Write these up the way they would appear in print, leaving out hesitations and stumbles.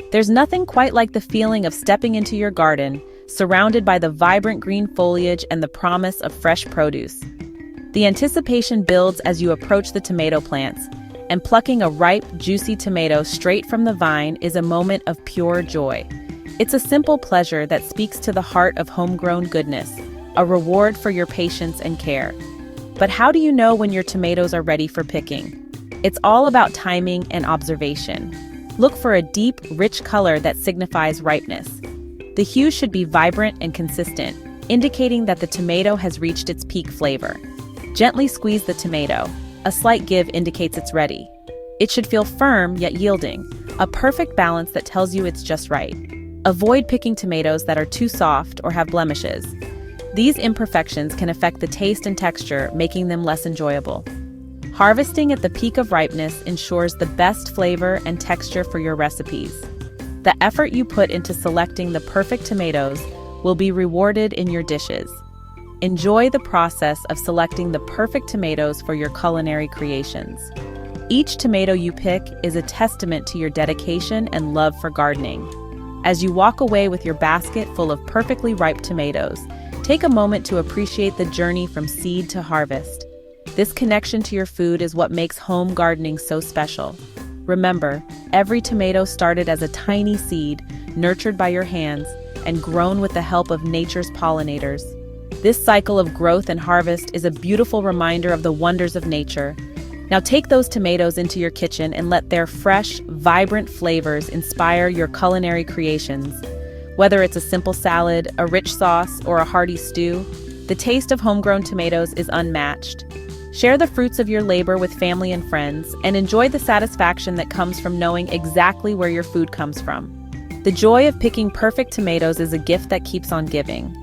There's nothing quite like the feeling of stepping into your garden, surrounded by the vibrant green foliage and the promise of fresh produce. The anticipation builds as you approach the tomato plants, and plucking a ripe, juicy tomato straight from the vine is a moment of pure joy. It's a simple pleasure that speaks to the heart of homegrown goodness, a reward for your patience and care. But how do you know when your tomatoes are ready for picking? It's all about timing and observation. Look for a deep, rich color that signifies ripeness. The hue should be vibrant and consistent, indicating that the tomato has reached its peak flavor. Gently squeeze the tomato. A slight give indicates it's ready. It should feel firm yet yielding, a perfect balance that tells you it's just right. Avoid picking tomatoes that are too soft or have blemishes. These imperfections can affect the taste and texture, making them less enjoyable. Harvesting at the peak of ripeness ensures the best flavor and texture for your recipes. The effort you put into selecting the perfect tomatoes will be rewarded in your dishes. Enjoy the process of selecting the perfect tomatoes for your culinary creations. Each tomato you pick is a testament to your dedication and love for gardening. As you walk away with your basket full of perfectly ripe tomatoes, take a moment to appreciate the journey from seed to harvest. This connection to your food is what makes home gardening so special. Remember, every tomato started as a tiny seed, nurtured by your hands, and grown with the help of nature's pollinators. This cycle of growth and harvest is a beautiful reminder of the wonders of nature. Now take those tomatoes into your kitchen and let their fresh, vibrant flavors inspire your culinary creations. Whether it's a simple salad, a rich sauce, or a hearty stew, the taste of homegrown tomatoes is unmatched. Share the fruits of your labor with family and friends, and enjoy the satisfaction that comes from knowing exactly where your food comes from. The joy of picking perfect tomatoes is a gift that keeps on giving.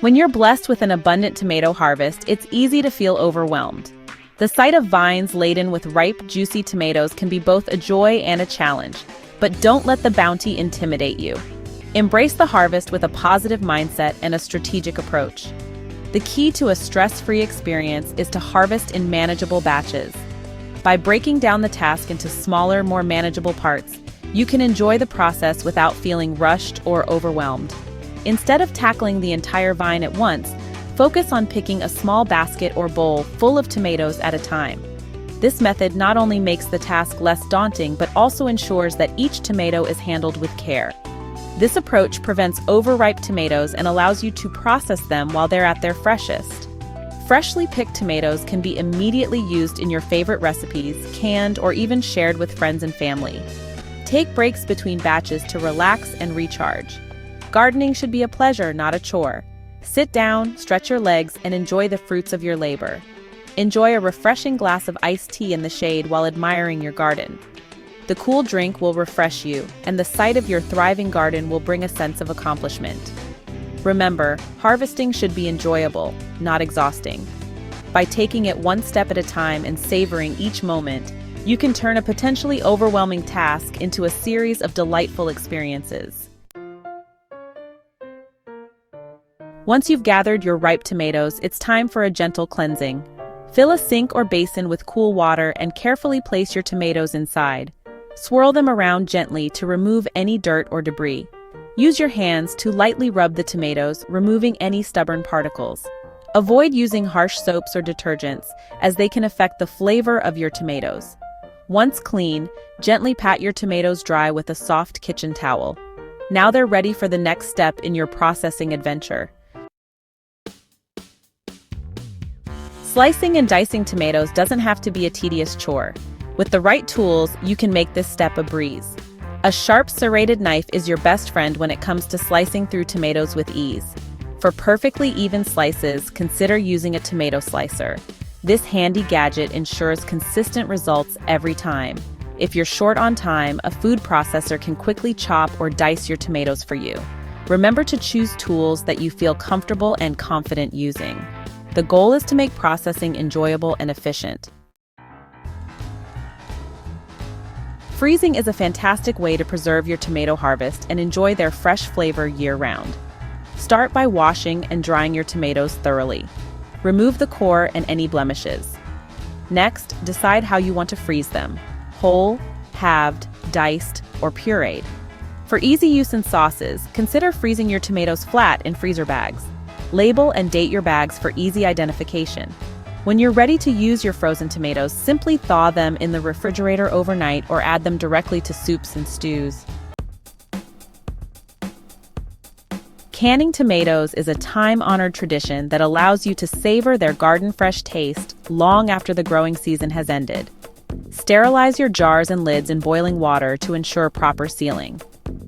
When you're blessed with an abundant tomato harvest, it's easy to feel overwhelmed. The sight of vines laden with ripe, juicy tomatoes can be both a joy and a challenge, but don't let the bounty intimidate you. Embrace the harvest with a positive mindset and a strategic approach. The key to a stress-free experience is to harvest in manageable batches. By breaking down the task into smaller, more manageable parts, you can enjoy the process without feeling rushed or overwhelmed. Instead of tackling the entire vine at once, focus on picking a small basket or bowl full of tomatoes at a time. This method not only makes the task less daunting, but also ensures that each tomato is handled with care. This approach prevents overripe tomatoes and allows you to process them while they're at their freshest. Freshly picked tomatoes can be immediately used in your favorite recipes, canned, or even shared with friends and family. Take breaks between batches to relax and recharge. Gardening should be a pleasure, not a chore. Sit down, stretch your legs, and enjoy the fruits of your labor. Enjoy a refreshing glass of iced tea in the shade while admiring your garden. The cool drink will refresh you, and the sight of your thriving garden will bring a sense of accomplishment. Remember, harvesting should be enjoyable, not exhausting. By taking it one step at a time and savoring each moment, you can turn a potentially overwhelming task into a series of delightful experiences. Once you've gathered your ripe tomatoes, it's time for a gentle cleansing. Fill a sink or basin with cool water and carefully place your tomatoes inside. Swirl them around gently to remove any dirt or debris. Use your hands to lightly rub the tomatoes, removing any stubborn particles. Avoid using harsh soaps or detergents, as they can affect the flavor of your tomatoes. Once clean, gently pat your tomatoes dry with a soft kitchen towel. Now they're ready for the next step in your processing adventure. Slicing and dicing tomatoes doesn't have to be a tedious chore. With the right tools, you can make this step a breeze. A sharp serrated knife is your best friend when it comes to slicing through tomatoes with ease. For perfectly even slices, consider using a tomato slicer. This handy gadget ensures consistent results every time. If you're short on time, a food processor can quickly chop or dice your tomatoes for you. Remember to choose tools that you feel comfortable and confident using. The goal is to make processing enjoyable and efficient. Freezing is a fantastic way to preserve your tomato harvest and enjoy their fresh flavor year-round. Start by washing and drying your tomatoes thoroughly. Remove the core and any blemishes. Next, decide how you want to freeze them: whole, halved, diced, or pureed. For easy use in sauces, consider freezing your tomatoes flat in freezer bags. Label and date your bags for easy identification. When you're ready to use your frozen tomatoes, simply thaw them in the refrigerator overnight or add them directly to soups and stews. Canning tomatoes is a time-honored tradition that allows you to savor their garden-fresh taste long after the growing season has ended. Sterilize your jars and lids in boiling water to ensure proper sealing.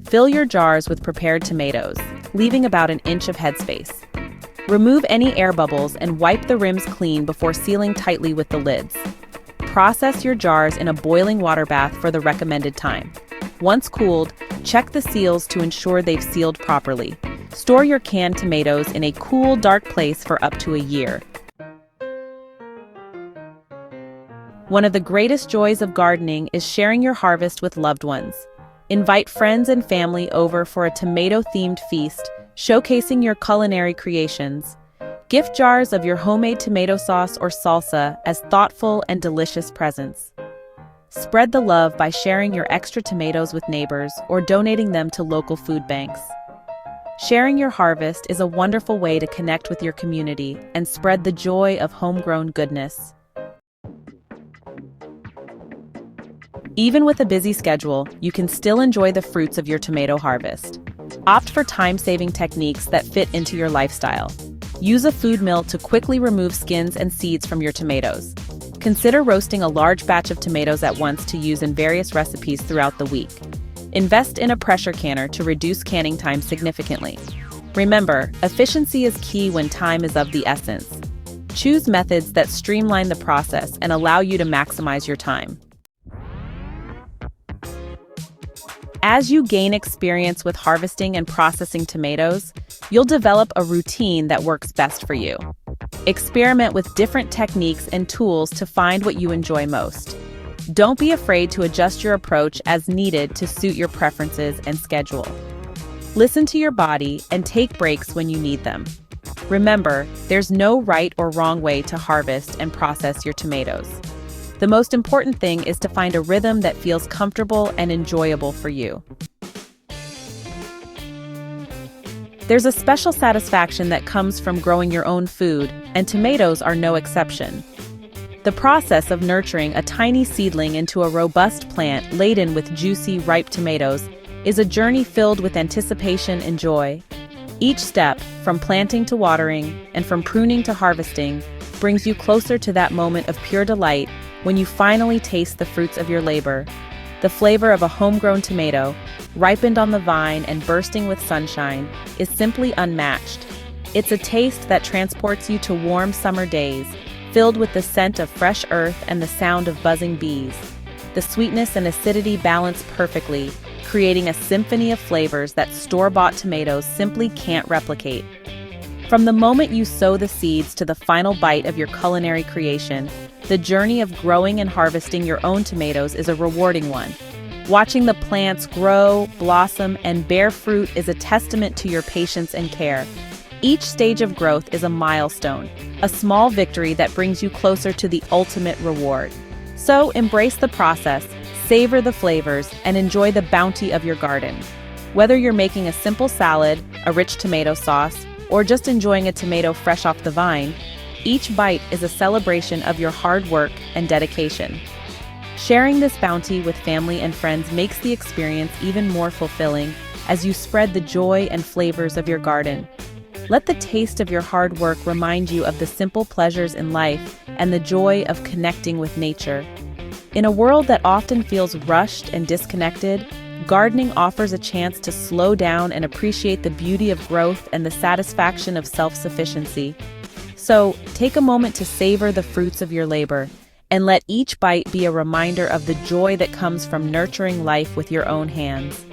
Fill your jars with prepared tomatoes, leaving about an inch of headspace. Remove any air bubbles and wipe the rims clean before sealing tightly with the lids. Process your jars in a boiling water bath for the recommended time. Once cooled, check the seals to ensure they've sealed properly. Store your canned tomatoes in a cool, dark place for up to a year. One of the greatest joys of gardening is sharing your harvest with loved ones. Invite friends and family over for a tomato-themed feast, showcasing your culinary creations. Gift jars of your homemade tomato sauce or salsa as thoughtful and delicious presents. Spread the love by sharing your extra tomatoes with neighbors or donating them to local food banks. Sharing your harvest is a wonderful way to connect with your community and spread the joy of homegrown goodness. Even with a busy schedule, you can still enjoy the fruits of your tomato harvest. Opt for time-saving techniques that fit into your lifestyle. Use a food mill to quickly remove skins and seeds from your tomatoes. Consider roasting a large batch of tomatoes at once to use in various recipes throughout the week. Invest in a pressure canner to reduce canning time significantly. Remember, efficiency is key when time is of the essence. Choose methods that streamline the process and allow you to maximize your time. As you gain experience with harvesting and processing tomatoes, you'll develop a routine that works best for you. Experiment with different techniques and tools to find what you enjoy most. Don't be afraid to adjust your approach as needed to suit your preferences and schedule. Listen to your body and take breaks when you need them. Remember, there's no right or wrong way to harvest and process your tomatoes. The most important thing is to find a rhythm that feels comfortable and enjoyable for you. There's a special satisfaction that comes from growing your own food, and tomatoes are no exception. The process of nurturing a tiny seedling into a robust plant laden with juicy, ripe tomatoes is a journey filled with anticipation and joy. Each step, from planting to watering and from pruning to harvesting, brings you closer to that moment of pure delight when you finally taste the fruits of your labor. The flavor of a homegrown tomato, ripened on the vine and bursting with sunshine, is simply unmatched. It's a taste that transports you to warm summer days, filled with the scent of fresh earth and the sound of buzzing bees. The sweetness and acidity balance perfectly, creating a symphony of flavors that store-bought tomatoes simply can't replicate. From the moment you sow the seeds to the final bite of your culinary creation, the journey of growing and harvesting your own tomatoes is a rewarding one. Watching the plants grow, blossom, and bear fruit is a testament to your patience and care. Each stage of growth is a milestone, a small victory that brings you closer to the ultimate reward. So embrace the process, savor the flavors, and enjoy the bounty of your garden. Whether you're making a simple salad, a rich tomato sauce, or just enjoying a tomato fresh off the vine, each bite is a celebration of your hard work and dedication. Sharing this bounty with family and friends makes the experience even more fulfilling as you spread the joy and flavors of your garden. Let the taste of your hard work remind you of the simple pleasures in life and the joy of connecting with nature. In a world that often feels rushed and disconnected, gardening offers a chance to slow down and appreciate the beauty of growth and the satisfaction of self-sufficiency. So, take a moment to savor the fruits of your labor, and let each bite be a reminder of the joy that comes from nurturing life with your own hands.